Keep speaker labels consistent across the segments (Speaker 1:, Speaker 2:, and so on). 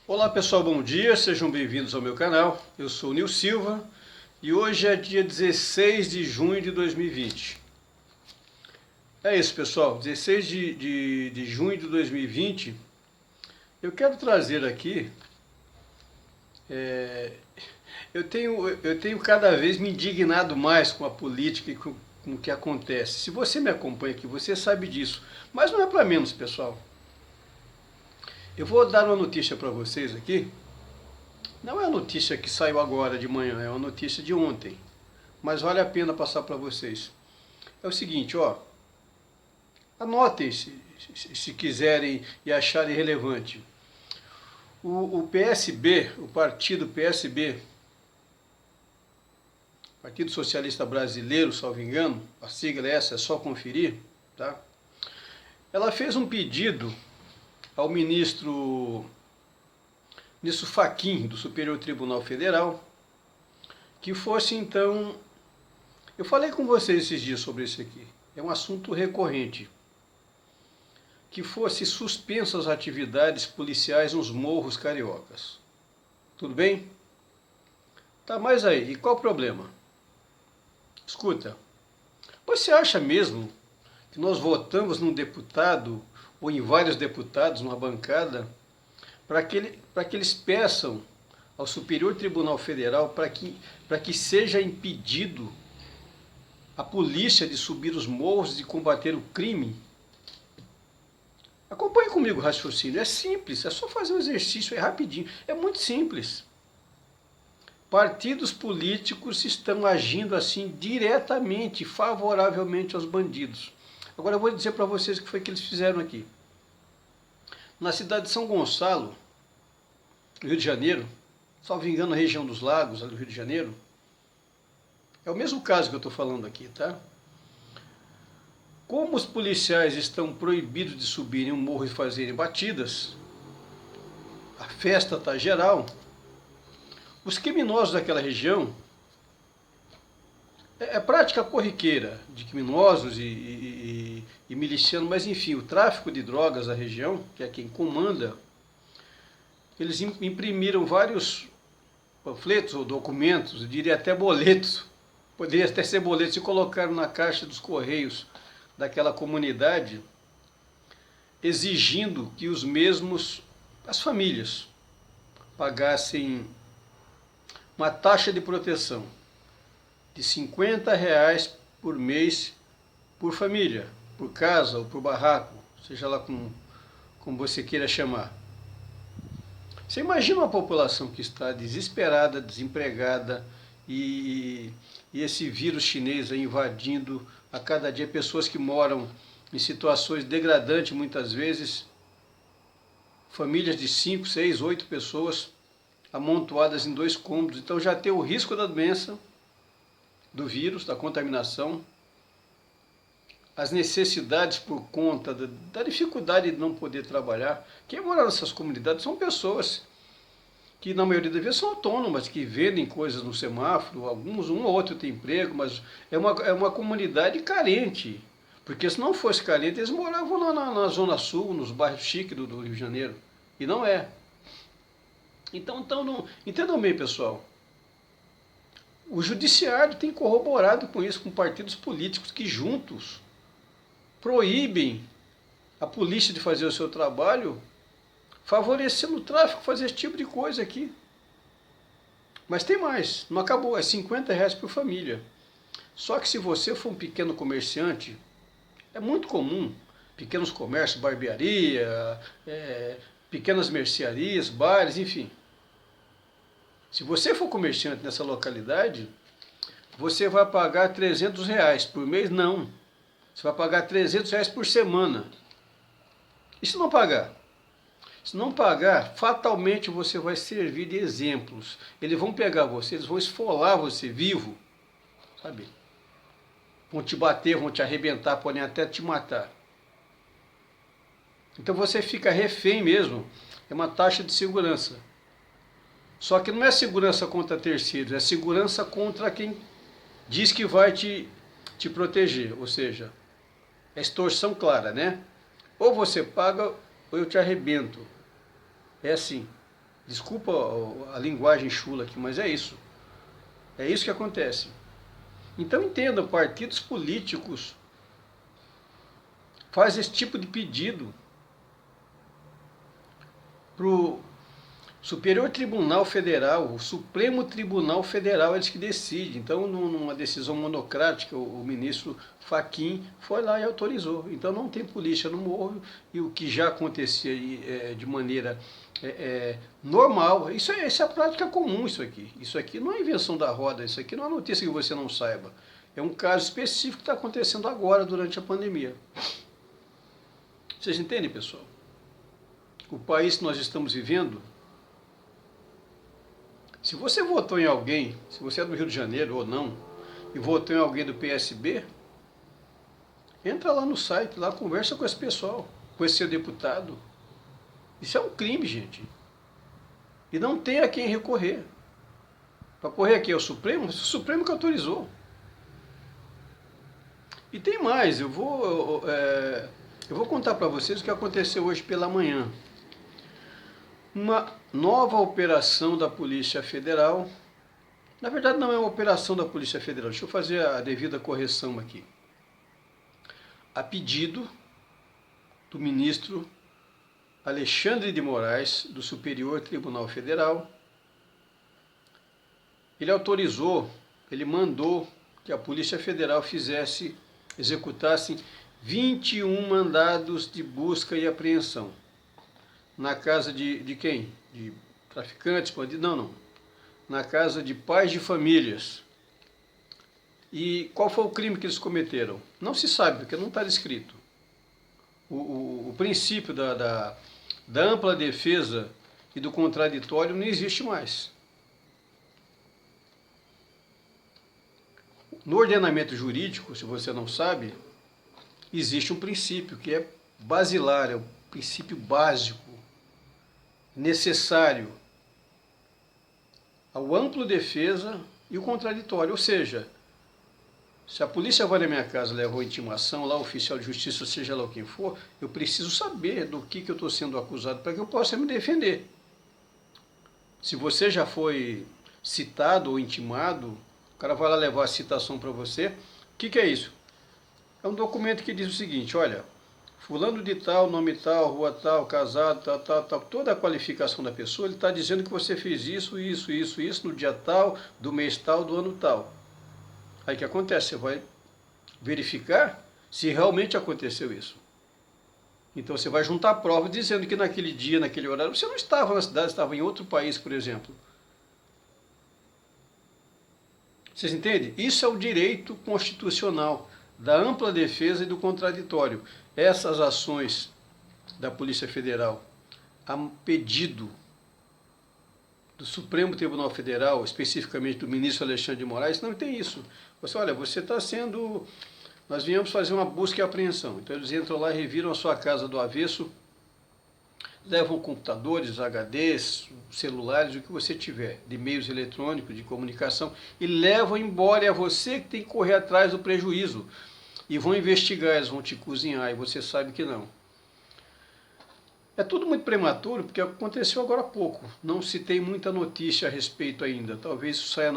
Speaker 1: Olá pessoal, bom dia, sejam bem-vindos ao meu canal. Eu sou o Nil Silva e hoje é dia 16 de junho de 2020. É isso pessoal, 16 de junho de 2020, eu quero trazer aqui, eu tenho cada vez me indignado mais com a política e com o que acontece. Se você me acompanha aqui, você sabe disso, mas não é para menos pessoal. Eu vou dar uma notícia para vocês aqui. Não é a notícia que saiu agora de manhã, é uma notícia de ontem. Mas vale a pena passar para vocês. É o seguinte, ó. Anotem se quiserem e acharem relevante. O PSB, o partido PSB, Partido Socialista Brasileiro, salvo engano, a sigla é essa, é só conferir, tá? Ela fez um pedido ao ministro Fachin, do Superior Tribunal Federal, que fosse então... Eu falei com vocês esses dias sobre isso aqui, é um assunto recorrente, que fosse suspensas as atividades policiais nos morros cariocas. Tudo bem? Tá, mas aí, e qual o problema? Escuta, você acha mesmo que nós votamos num deputado, ou em vários deputados, numa bancada, para que eles peçam ao Superior Tribunal Federal para que seja impedido a polícia de subir os morros e combater o crime? Acompanhe comigo o raciocínio, é simples, é só fazer um exercício, é rapidinho, é muito simples. Partidos políticos estão agindo assim diretamente, favoravelmente aos bandidos. Agora eu vou dizer para vocês o que foi que eles fizeram aqui. Na cidade de São Gonçalo, Rio de Janeiro, salvo engano, a região dos Lagos, ali do Rio de Janeiro, é o mesmo caso que eu estou falando aqui, tá? Como os policiais estão proibidos de subirem um morro e fazerem batidas, a festa está geral, os criminosos daquela região, é prática corriqueira de criminosos e milicianos, mas enfim, o tráfico de drogas da região, que é quem comanda, eles imprimiram vários panfletos ou documentos, eu diria até boletos, poderia até ser boletos, e colocaram na caixa dos correios daquela comunidade, exigindo que os mesmos, as famílias, pagassem uma taxa de proteção de R$ 50 por mês por família, por casa ou por barraco, seja lá como você queira chamar. Você imagina uma população que está desesperada, desempregada e esse vírus chinês aí invadindo a cada dia pessoas que moram em situações degradantes muitas vezes, famílias de 5, 6, 8 pessoas amontoadas em 2 cômodos, então já tem o risco da doença, do vírus, da contaminação, as necessidades por conta da dificuldade de não poder trabalhar. Quem mora nessas comunidades são pessoas que na maioria das vezes são autônomas, que vendem coisas no semáforo, alguns, um ou outro tem emprego, mas é uma comunidade carente, porque se não fosse carente, eles moravam na Zona Sul, nos bairros chiques do Rio de Janeiro, e não é. Então não, entendam bem pessoal, o judiciário tem corroborado com isso, com partidos políticos que juntos proíbem a polícia de fazer o seu trabalho, favorecendo o tráfico, fazer esse tipo de coisa aqui. Mas tem mais, não acabou, é R$ 50 por família. Só que se você for um pequeno comerciante, é muito comum, pequenos comércios, barbearia, pequenas mercearias, bares, enfim. Se você for comerciante nessa localidade, você vai pagar R$ 300 por mês? Não. Você vai pagar R$ 300 por semana. E se não pagar? Se não pagar, fatalmente você vai servir de exemplos. Eles vão pegar você, eles vão esfolar você vivo, sabe? Vão te bater, vão te arrebentar, podem até te matar. Então você fica refém mesmo, é uma taxa de segurança. Só que não é segurança contra terceiros, é segurança contra quem diz que vai te proteger, ou seja, é extorsão clara, né? Ou você paga ou eu te arrebento. É assim. Desculpa a linguagem chula aqui, mas é isso. É isso que acontece. Então entenda, partidos políticos fazem esse tipo de pedido para o Superior Tribunal Federal, o Supremo Tribunal Federal, eles que decidem. Então, numa decisão monocrática, o ministro Fachin foi lá e autorizou. Então não tem polícia no morro, e o que já acontecia de maneira normal, isso é a prática comum, isso aqui. Isso aqui não é invenção da roda, isso aqui não é notícia que você não saiba. É um caso específico que está acontecendo agora, durante a pandemia. Vocês entendem, pessoal? O país que nós estamos vivendo, se você votou em alguém, se você é do Rio de Janeiro ou não, e votou em alguém do PSB, entra lá no site, lá conversa com esse pessoal, com esse seu deputado. Isso é um crime, gente. E não tem a quem recorrer. Para correr aqui é o Supremo que autorizou. E tem mais, eu vou contar para vocês o que aconteceu hoje pela manhã. Uma nova operação da Polícia Federal. Na verdade não é uma operação da Polícia Federal, deixa eu fazer a devida correção aqui. A pedido do ministro Alexandre de Moraes, do Superior Tribunal Federal, ele autorizou, ele mandou que a Polícia Federal executasse 21 mandados de busca e apreensão. Na casa de quem? De traficantes, bandidos? Não. Na casa de pais de famílias. E qual foi o crime que eles cometeram? Não se sabe, porque não está descrito. O princípio da ampla defesa e do contraditório não existe mais. No ordenamento jurídico, se você não sabe, existe um princípio que é basilar, é o princípio básico, necessário ao amplo defesa e o contraditório. Ou seja, se a polícia vai na minha casa e levou intimação, lá o oficial de justiça, seja lá quem for, eu preciso saber do que eu estou sendo acusado para que eu possa me defender. Se você já foi citado ou intimado, o cara vai lá levar a citação para você. O que é isso? É um documento que diz o seguinte: olha, fulano de tal, nome tal, rua tal, casado, tal, toda a qualificação da pessoa, ele está dizendo que você fez isso, no dia tal, do mês tal, do ano tal. Aí o que acontece? Você vai verificar se realmente aconteceu isso. Então você vai juntar prova dizendo que naquele dia, naquele horário, você não estava na cidade, estava em outro país, por exemplo. Vocês entendem? Isso é o direito constitucional da ampla defesa e do contraditório. Essas ações da Polícia Federal, a pedido do Supremo Tribunal Federal, especificamente do ministro Alexandre de Moraes, não tem isso. Olha, você está sendo... Nós viemos fazer uma busca e apreensão. Então eles entram lá e reviram a sua casa do avesso, levam computadores, HDs, celulares, o que você tiver, de meios eletrônicos, de comunicação, e levam embora. É você que tem que correr atrás do prejuízo. E vão investigar, eles vão te cozinhar, e você sabe que não. É tudo muito prematuro, porque aconteceu agora há pouco. Não se tem muita notícia a respeito ainda. Talvez isso saia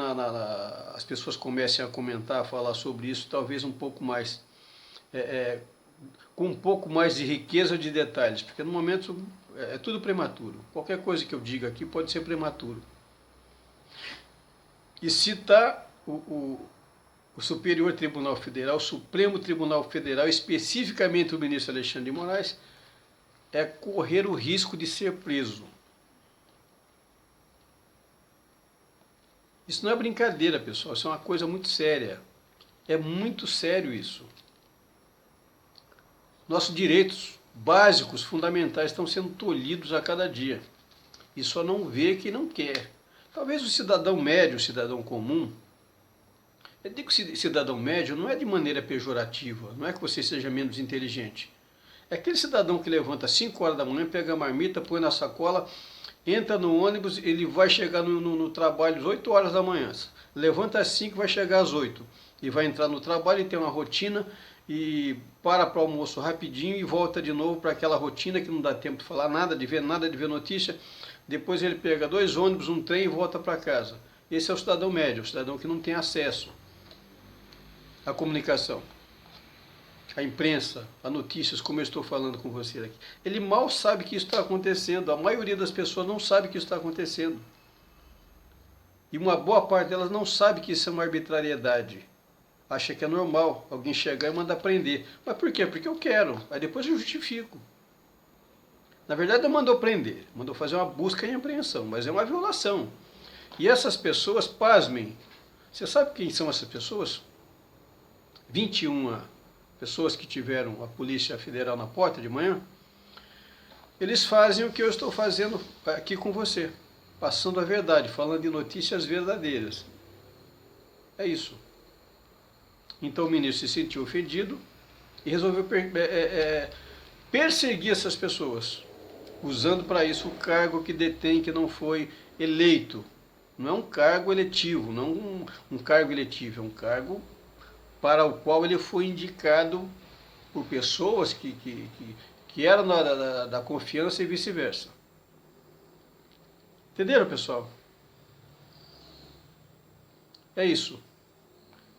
Speaker 1: as pessoas comecem a comentar, a falar sobre isso, talvez um pouco mais, com um pouco mais de riqueza de detalhes, porque no momento é tudo prematuro. Qualquer coisa que eu diga aqui pode ser prematuro. E citar o Superior Tribunal Federal, o Supremo Tribunal Federal, especificamente o ministro Alexandre de Moraes, é correr o risco de ser preso. Isso não é brincadeira, pessoal, isso é uma coisa muito séria. É muito sério isso. Nossos direitos básicos, fundamentais, estão sendo tolhidos a cada dia. E só não vê quem não quer. Talvez o cidadão médio, o cidadão comum, eu digo cidadão médio não é de maneira pejorativa, não é que você seja menos inteligente. É aquele cidadão que levanta às 5 horas da manhã, pega a marmita, põe na sacola, entra no ônibus, ele vai chegar no trabalho às 8 horas da manhã. Levanta às 5, vai chegar às 8. E vai entrar no trabalho e tem uma rotina, e para o almoço rapidinho e volta de novo para aquela rotina que não dá tempo de falar nada, de ver notícia. depois ele pega 2 ônibus, um trem e volta para casa. Esse é o cidadão médio, o cidadão que não tem acesso à comunicação, à imprensa, a notícias, como eu estou falando com você aqui. Ele mal sabe que isso está acontecendo, a maioria das pessoas não sabe que isso está acontecendo. E uma boa parte delas não sabe que isso é uma arbitrariedade. Acha que é normal alguém chegar e mandar prender. Mas por quê? Porque eu quero. Aí depois eu justifico. Na verdade, não mandou prender, mandou fazer uma busca e apreensão, mas é uma violação. E essas pessoas, pasmem, você sabe quem são essas pessoas? 21 pessoas que tiveram a Polícia Federal na porta de manhã, eles fazem o que eu estou fazendo aqui com você, passando a verdade, falando de notícias verdadeiras. É isso. Então o ministro se sentiu ofendido e resolveu perseguir essas pessoas, usando para isso o cargo que detém, que não foi eleito. Não é um cargo eletivo, não um cargo eletivo, é um cargo para o qual ele foi indicado por pessoas que eram da confiança e vice-versa. Entenderam, pessoal? É isso.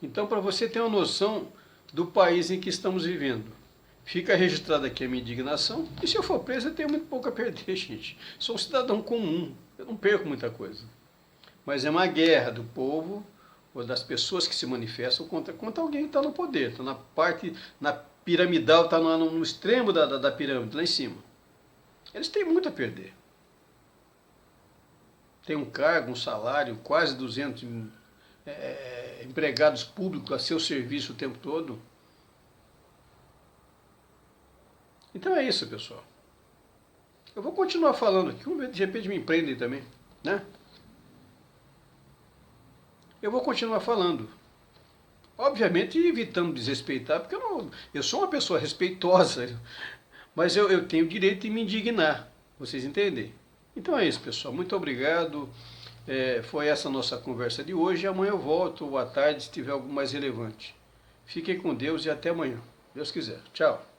Speaker 1: Então, para você ter uma noção do país em que estamos vivendo, fica registrada aqui a minha indignação, e se eu for preso eu tenho muito pouco a perder, gente. Sou um cidadão comum, eu não perco muita coisa. Mas é uma guerra do povo, ou das pessoas que se manifestam contra alguém que está no poder, está na piramidal, está no extremo da pirâmide, lá em cima. Eles têm muito a perder. Tem um cargo, um salário, quase 200 empregados públicos a seu serviço o tempo todo. Então é isso, pessoal. Eu vou continuar falando aqui, de repente me prendem também, né? Eu vou continuar falando. Obviamente evitando desrespeitar, porque eu sou uma pessoa respeitosa, mas eu tenho o direito de me indignar, vocês entendem? Então é isso, pessoal. Muito obrigado. Foi essa a nossa conversa de hoje. Amanhã eu volto, ou à tarde, se tiver algo mais relevante. Fiquem com Deus e até amanhã. Deus quiser. Tchau.